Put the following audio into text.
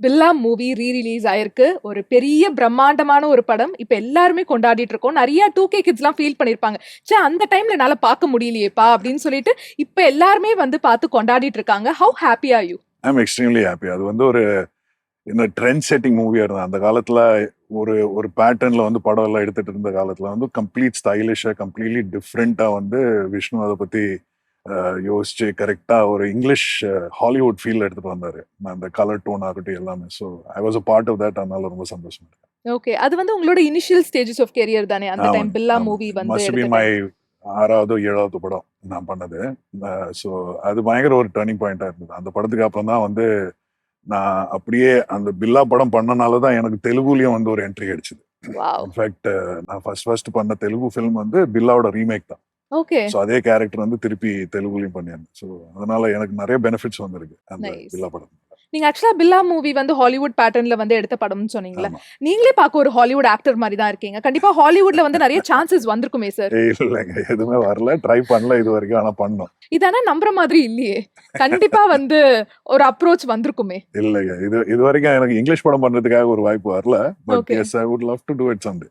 பில்லா movie re-release ஆயிருக்கு. ஒரு பெரிய பிரம்மாண்டமான ஒரு படம். இப்ப எல்லாருமே கொண்டாடிட்டு இருக்கோம். நெறைய 2K கிட்ஸ்லாம் ஃபீல் பண்ணியிருப்பாங்க. ச்சே அந்த டைம்ல என்னால பார்க்க முடியலையேப்பா அப்படின்னு சொல்லிட்டு, இப்ப எல்லாருமே வந்து பார்த்து கொண்டாடிட்டு இருக்காங்க. How happy are you? I am extremely happy. அது வந்து ஒரு ட்ரெண்ட் செட்டிங் மூவியா இருந்தது. அந்த காலத்துல ஒரு ஒரு பேட்டர்ன்ல வந்து படம் எல்லாம் எடுத்துட்டு இருந்த காலத்துல வந்து கம்ப்ளீட் ஸ்டைலிஷா, கம்ப்ளீட்லி டிஃப்ரெண்டா வந்து விஷ்ணு அதை பத்தி யோசிச்சு கரெக்டா ஒரு இங்கிலீஷ் ஹாலிவுட் ஃபீல் எடுத்துட்டு வந்தாரு. அந்த கலர் டோன் ஆகட்டும் எல்லாமே. So I was a part of that. அதனால ரொம்ப சந்தோஷமா இருக்கு. ஓகே. அது வந்து உங்களோட இனிஷியல் ஸ்டேஜஸ் ஆஃப் கெரியர் தானே? அந்த டைம் ஆமாங்க, பில்லா ஆமாங்க. மூவி வந்து மஸ்ட் பி எடுத்த மை டைம். 6வது 7வது படம் நான் பண்ணது. ஸோ அது பயங்கர ஒரு டர்னிங் பாயிண்டா இருந்தது. அந்த படத்துக்கு அப்புறம் தான் வந்து நான் அப்படியே அந்த பில்லா படம் பண்ணனால தான் எனக்கு தெலுங்குலயும் வந்து ஒரு என்ட்ரி கிடைச்சது. வாவ்! இன்ஃபேக்ட் நான் ஃபர்ஸ்ட் பண்ண தெலுங்கு ஃபிலிம் வந்து பில்லாவோட ரீமேக் தான். ஓகே. ஸோ அதே கேரக்டர் வந்து திருப்பி தெலுங்குலயும் பண்ணியிருந்தேன். ஸோ அதனால எனக்கு நிறைய பெனிஃபிட்ஸ் வந்திருக்கு அந்த நைஸ். பில்லா படம். நீங்க ஆக்சுவலா பில்லா மூவி வந்து ஹாலிவுட் பேட்டர்ன்ல வந்து எடுத்த படம்னு சொன்னீங்கல்ல. ஆமா. நீங்களே பார்க்க ஒரு ஹாலிவுட் ஆக்டர் மாரி தான் இருக்கீங்க. கண்டிப்பா ஹாலிவுட்ல வந்து நெறைய சான்சஸ் வந்திருக்குமே சார்? இல்லைங்க, எதுவுமே வரல. ட்ரை பண்ணல இது வரைக்கும். ஆனா பண்ணோம். இதானா நம்புற மாதிரி இல்லையே. கண்டிப்பா வந்து ஒரு அப்ரோச் வந்திருக்குமே. இல்லைங்க, இது வரைக்கும் எனக்கு இங்கிலீஷ் படம் பண்றதுக்காக ஒரு வாய்ப்பு வரல. But okay. Yes, I would love to do it someday.